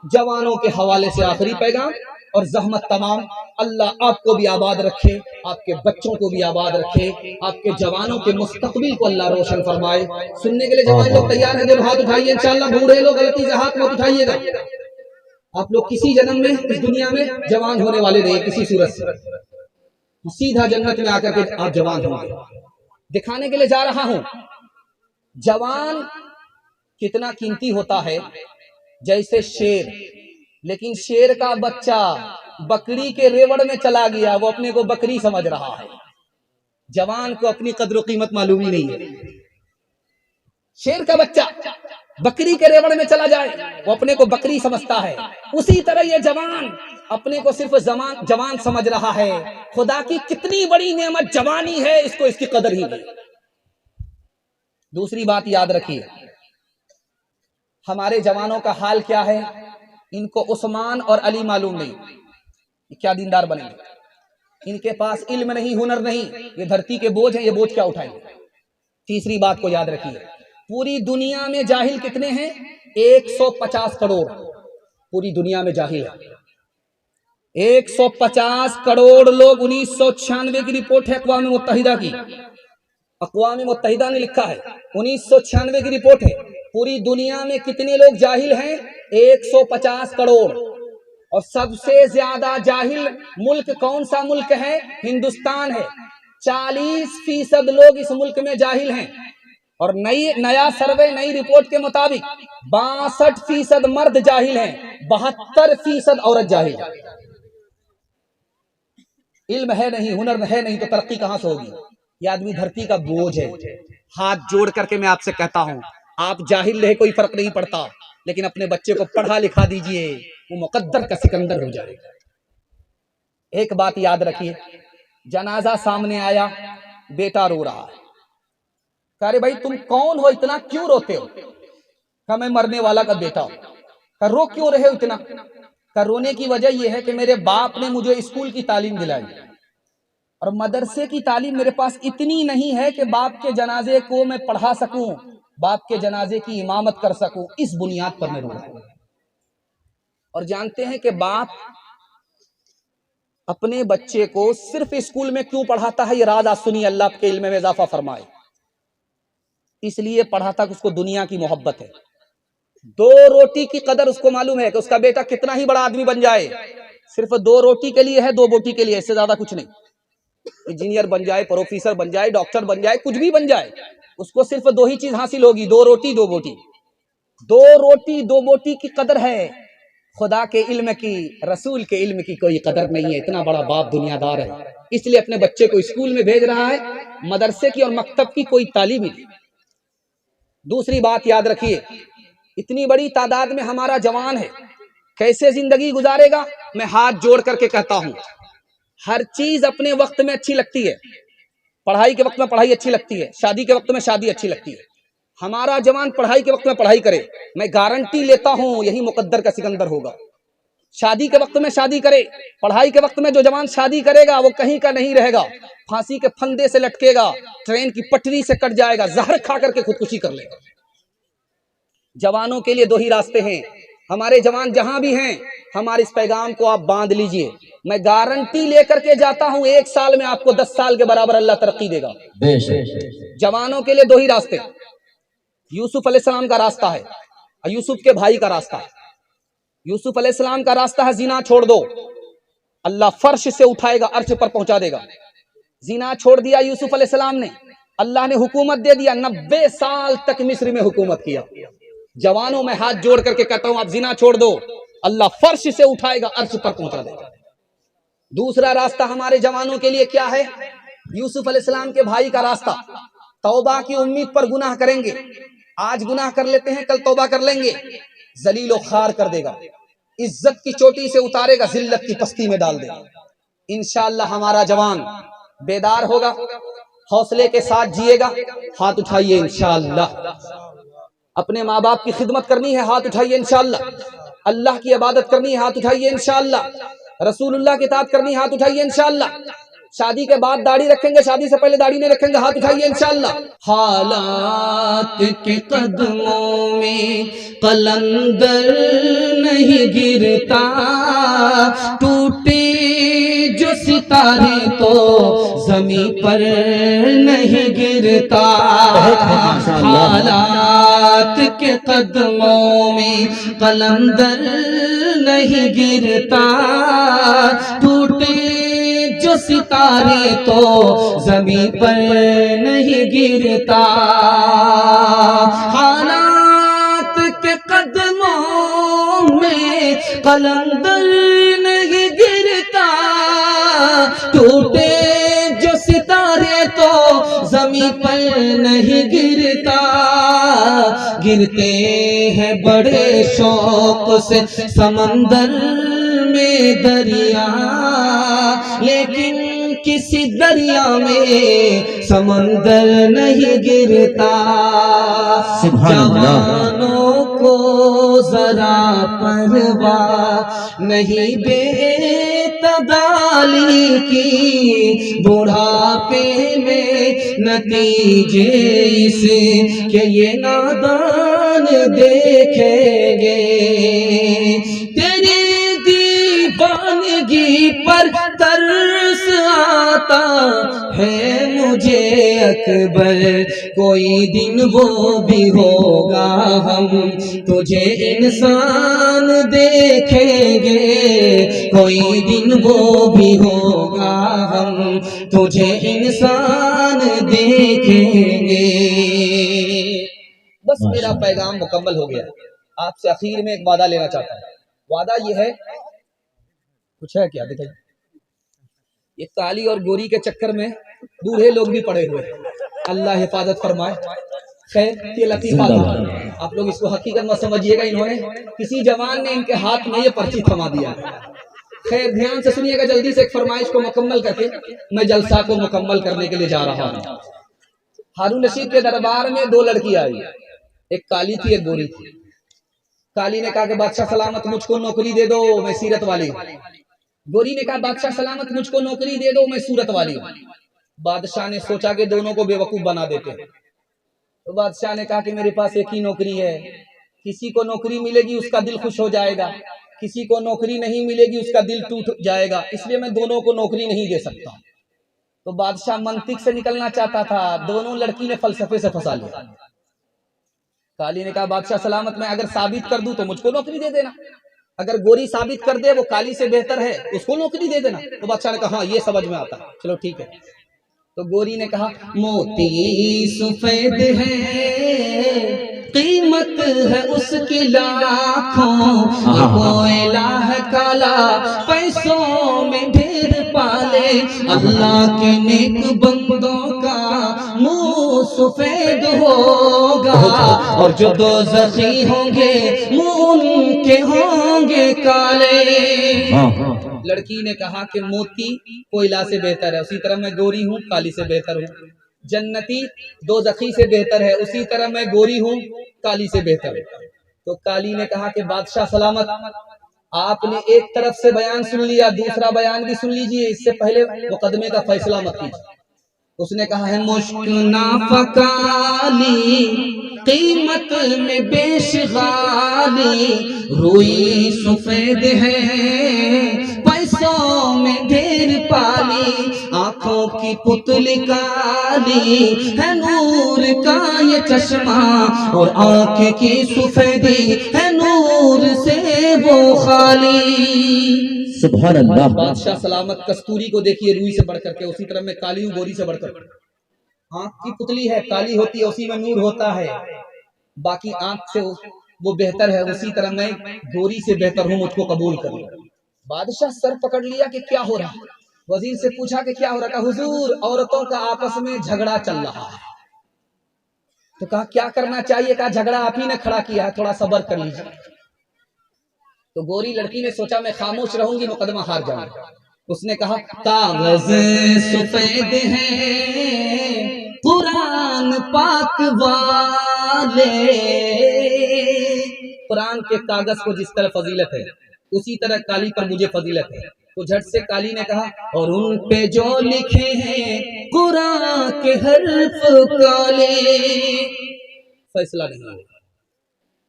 جوانوں کے حوالے سے آخری پیغام اور زحمت تمام، اللہ آپ کو بھی آباد رکھے، آپ کے بچوں کو بھی آباد رکھے، آپ کے جوانوں کے مستقبل کو اللہ روشن فرمائے۔ سننے کے لیے جوان لوگ تیار ہیں؟ جب ہاتھ اٹھائیے انشاءاللہ، بوڑھے لوگ غلطی سے ہاتھ مت اٹھائیے گا۔ آپ لوگ کسی جنم میں اس دنیا میں جوان ہونے والے نہیں، کسی صورت سے سیدھا جنت میں آ کر کے آپ جوان ہوں گے۔ دکھانے کے لیے جا رہا ہوں جوان کتنا قیمتی ہوتا ہے، جیسے شیر، لیکن شیر کا بچہ بکری کے ریوڑ میں چلا گیا، وہ اپنے کو بکری سمجھ رہا ہے۔ جوان کو اپنی قدر و قیمت معلوم ہی نہیں ہے۔ شیر کا بچہ بکری کے ریوڑ میں چلا جائے، وہ اپنے کو بکری سمجھتا ہے۔ اسی طرح یہ جوان اپنے کو صرف جوان سمجھ رہا ہے۔ خدا کی کتنی بڑی نعمت جوانی ہے، اس کو اس کی قدر ہی نہیں۔ دوسری بات یاد رکھیے، ہمارے جوانوں کا حال کیا ہے؟ ان کو عثمان اور علی معلوم نہیں، یہ کیا دیندار بنیں گے؟ ان کے پاس علم نہیں، ہنر نہیں، یہ دھرتی کے بوجھ ہیں، یہ بوجھ کیا اٹھائیں گے؟ تیسری بات کو یاد رکھیے، پوری دنیا میں جاہل کتنے ہیں؟ 150 کروڑ پوری دنیا میں جاہل ہے۔ 150 کروڑ لوگ۔ 1996 کی رپورٹ ہے اقوام متحدہ کی، اقوام متحدہ نے لکھا ہے، 1996 کی رپورٹ ہے، پوری دنیا میں کتنے لوگ جاہل ہیں؟ 150 کروڑ۔ اور سب سے زیادہ جاہل ملک کون سا ملک ہے؟ ہندوستان ہے۔ 40% لوگ اس ملک میں جاہل ہیں، اور نیا سروے، نئی رپورٹ کے مطابق 62% مرد جاہل ہیں، 72% عورت جاہل ہے۔ علم ہے نہیں، ہنر ہے نہیں، تو ترقی کہاں سے ہوگی؟ یہ آدمی دھرتی کا بوجھ ہے۔ ہاتھ جوڑ کر کے میں آپ سے کہتا ہوں، آپ جاہل رہے کوئی فرق نہیں پڑتا، لیکن اپنے بچے کو پڑھا لکھا دیجئے، وہ مقدر کا سکندر ہو جائے گا۔ ایک بات یاد رکھیے، جنازہ سامنے آیا، بیٹا رو رہا ہے، کہا رے بھائی تم کون ہو، اتنا کیوں روتے ہو؟ کہا میں مرنے والا کا بیٹا ہوں۔ کہا رو کیوں رہے ہو اتنا؟ کہا رونے کی وجہ یہ ہے کہ میرے باپ نے مجھے اسکول کی تعلیم دلائی، اور مدرسے کی تعلیم میرے پاس اتنی نہیں ہے کہ باپ کے جنازے کو میں پڑھا سکوں، باپ کے جنازے کی امامت کر سکوں، اس بنیاد پر میں رو رہا ہوں۔ اور جانتے ہیں کہ باپ اپنے بچے کو صرف اسکول میں کیوں پڑھاتا ہے؟ یہ راز آج سنیے، اللہ آپ کے علم میں اضافہ فرمائے۔ اس لیے پڑھاتا کہ اس کو دنیا کی محبت ہے، 2 روٹی کی قدر اس کو معلوم ہے کہ اس کا بیٹا کتنا ہی بڑا آدمی بن جائے، صرف 2 روٹی کے لیے ہے، 2 بوٹی کے لیے، اس سے زیادہ کچھ نہیں۔ انجینئر بن جائے، پروفیسر بن جائے، ڈاکٹر بن جائے، کچھ بھی بن جائے، اس کو صرف 2 ہی چیز حاصل ہوگی، 2 روٹی 2 بوٹی۔ 2 روٹی 2 بوٹی کی قدر ہے، خدا کے علم کی، رسول کے علم کی کوئی قدر نہیں ہے۔ اتنا بڑا باپ دنیا دار ہے، اس لیے اپنے بچے کو اسکول میں بھیج رہا ہے، مدرسے کی اور مکتب کی کوئی تعلیم ہی نہیں۔ دوسری بات یاد رکھیے، اتنی بڑی تعداد میں ہمارا جوان ہے، کیسے زندگی گزارے گا؟ میں ہاتھ جوڑ کر کے کہتا ہوں، ہر چیز اپنے وقت میں اچھی لگتی ہے، پڑھائی کے وقت میں پڑھائی اچھی لگتی ہے، شادی کے وقت میں شادی اچھی لگتی ہے۔ ہمارا جوان پڑھائی کے وقت میں پڑھائی کرے، میں گارنٹی لیتا ہوں یہی مقدر کا سکندر ہوگا۔ شادی کے وقت میں شادی کرے، پڑھائی کے وقت میں جو جوان شادی کرے گا وہ کہیں کا نہیں رہے گا، پھانسی کے پھندے سے لٹکے گا، ٹرین کی پٹری سے کٹ جائے گا، زہر کھا کر کے خودکشی کر لے گا۔ جوانوں کے لیے 2 ہی راستے ہیں، ہمارے جوان جہاں بھی ہیں، ہمارے اس پیغام کو آپ باندھ لیجئے، میں گارنٹی لے کر کے جاتا ہوں 1 سال میں آپ کو 10 سال کے برابر اللہ ترقی دے گا۔ جوانوں کے لیے 2 ہی راستے، یوسف علیہ السلام کا راستہ ہے اور یوسف کے بھائی کا راستہ ہے۔ یوسف علیہ السلام کا راستہ ہے زنا چھوڑ دو، اللہ فرش سے اٹھائے گا، عرش پر پہنچا دے گا۔ زنا چھوڑ دیا یوسف علیہ السلام نے، اللہ نے حکومت دے دیا، 90 سال تک مصر میں حکومت کیا۔ جوانوں میں ہاتھ جوڑ کر کے کہتا ہوں آپ زنا چھوڑ دو، اللہ فرش سے اٹھائے گا، عرش پر پہنچا دے گا۔ دوسرا راستہ ہمارے جوانوں کے لیے کیا ہے؟ یوسف علیہ السلام کے بھائی کا راستہ، توبہ کی امید پر گناہ کریں گے، آج گناہ کر لیتے ہیں کل توبہ کر لیں گے، ذلیل و خوار کر دے گا، عزت کی چوٹی سے اتارے گا، ذلت کی پستی میں ڈال دے گا۔ انشاءاللہ ہمارا جوان بیدار ہوگا، حوصلے کے ساتھ جیے گا۔ ہاتھ اٹھائیے انشاءاللہ۔ اپنے ماں باپ کی خدمت کرنی ہے، ہاتھ اٹھائیے انشاءاللہ۔ اللہ کی عبادت کرنی ہے، ہاتھ اٹھائیے انشاءاللہ۔ رسول اللہ کی اطاعت کرنی ہے، ہاتھ اٹھائیے انشاءاللہ۔ شادی کے بعد داڑھی رکھیں گے، شادی سے پہلے داڑھی نہیں رکھیں گے، ہاتھ اٹھائیے انشاءاللہ۔ حالات کے قدموں میں قلندر نہیں گرتا، ٹوٹے جو ستارے تو زمین پر نہیں گرتا، حالات کے قدموں میں قلندر نہیں گرتا، ٹوٹے جو ستارے تو زمین پر نہیں گرتا، حالات کے قدموں میں قلندر نہیں گرتا، ٹوٹے جو ستارے تو زمین پر نہیں گرتا، گرتے ہیں بڑے شوق سے سمندر میں دریا، لیکن کسی دریا میں سمندر نہیں گرتا، جوانوں کو ذرا پرواہ نہیں بے تبالی کی، بڑھاپے میں نتیجے اس کہ یہ نادان دیکھیں گے، تیری دیوانگی پر ترس آتا ہے مجھے اکبر، کوئی دن وہ بھی ہوگا ہم تجھے انسان دیکھیں گے، کوئی دن وہ بھی ہوگا ہم تجھے انسان دیکھیں گے۔ بس میرا پیغام مکمل ہو گیا، آپ سے اخیر میں ایک وعدہ لینا چاہتا ہوں، وعدہ یہ ہے، کچھ ہے کیا دکھائیے، یہ کالی اور گوری کے چکر میں بوڑھے لوگ بھی پڑے ہوئے ہیں، اللہ حفاظت فرمائے۔ خیر یہ لطیفہ تھا، آپ لوگ اس کو حقیقت میں سمجھیے گا، انہوں نے کسی جوان نے ان کے ہاتھ میں یہ پرچی تھما دیا۔ خیر دھیان سے سنیے گا، جلدی سے ایک فرمائش کو مکمل کر کے میں جلسہ کو مکمل کرنے کے لیے جا رہا ہوں۔ ہارون رشید کے دربار میں دو لڑکی آئی، ایک کالی تھی ایک گوری تھی۔ کالی نے کہا کہ بادشاہ سلامت مجھ کو نوکری دے دو، میں سیرت والی ہوں۔ گوری نے کہا بادشاہ سلامت مجھ کو نوکری دے دو، میں صورت والی ہوں۔ بادشاہ نے سوچا کہ دونوں کو بے وقوف بنا دیتے ہیں، تو بادشاہ نے کہا کہ میرے پاس ایک ہی نوکری ہے، کسی کو نوکری ملے گی اس کا دل خوش ہو جائے گا، کسی کو نوکری نہیں ملے گی اس کا دل ٹوٹ جائے گا، اس لیے میں دونوں کو نوکری نہیں دے سکتا۔ تو بادشاہ منطق سے نکلنا چاہتا تھا، دونوں لڑکی نے فلسفے سے پھنسا لیا۔ کالی نے کہا بادشاہ سلامت میں اگر ثابت کر دوں تو مجھ کو نوکری دے دینا، اگر گوری ثابت کر دے وہ کالی سے بہتر ہے اس کو نوکری دے دینا۔ تو بادشاہ نے کہا ہاں یہ سمجھ میں آتا ہے، چلو ٹھیک ہے۔ تو گوری نے کہا موتی سفید ہے، قیمت ہے اس کی لاکھوں، کوئلہ ہے کالا پیسوں میں ڈھیر پالے، اللہ کے نیک بندوں کا منہ سفید ہوگا، اور جو دوزخی ہوں گے منہ ان کے ہوں گے کالے۔ لڑکی نے کہا کہ موتی کوئلہ سے بہتر ہے، اسی طرح میں گوری ہوں کالی سے بہتر ہوں، جنتی دوزخی سے بہتر ہے، اسی طرح میں گوری ہوں کالی سے بہتر ہے۔ تو کالی نے کہا کہ بادشاہ سلامت آپ نے ایک طرف سے بیان سن لیا، دوسرا بیان بھی سن لیجئے، اس سے پہلے مقدمے کا فیصلہ مت کیجیے۔ اس نے کہا ہے مشک نافکالی قیمت میں بیش غالی، روئی سفید ہے پیسوں میں ڈھیر پالی، آنکھوں کی پتلی کالی ہے نور کا یہ چشمہ، اور آنکھ کی سفیدی ہے نور سے وہ خالی۔ سبحان اللہ۔ بادشاہ سلامت کستوری کو دیکھیے روئی سے بڑھ کر کے، اسی طرح میں کالی ہوں گوری سے بڑھ کر کے، آنکھ کی پتلی ہے کالی ہوتی ہے اسی میں نور ہوتا ہے، باقی آنکھ سے وہ بہتر ہے، اسی طرح میں گوری سے بہتر ہوں، مجھ کو قبول کر لیا۔ بادشاہ سر پکڑ لیا کہ کیا ہو رہا، وزیر سے پوچھا کہ کیا ہو رہا، کہا حضور عورتوں کا آپس میں جھگڑا چل رہا ہے۔ تو کہا کیا کرنا چاہیے، کہا جھگڑا آپ ہی نے کھڑا کیا ہے، تھوڑا صبر کر لیجیے۔ تو گوری لڑکی نے سوچا میں خاموش رہوں گی مقدمہ ہار جاؤں گا، اس نے کہا کاغذ سفید ہے قرآن پاک والے، قرآن کے کاغذ کو جس طرح فضیلت ہے اسی طرح کالی پر مجھے فضیلت ہے۔ تو جھٹ سے کالی نے کہا اور ان پہ جو لکھے ہیں قرآن کے حرف کالے، فیصلہ نہیں ہوا۔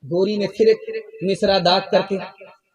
گوری نے پھر ایک مصرع داغ کر کے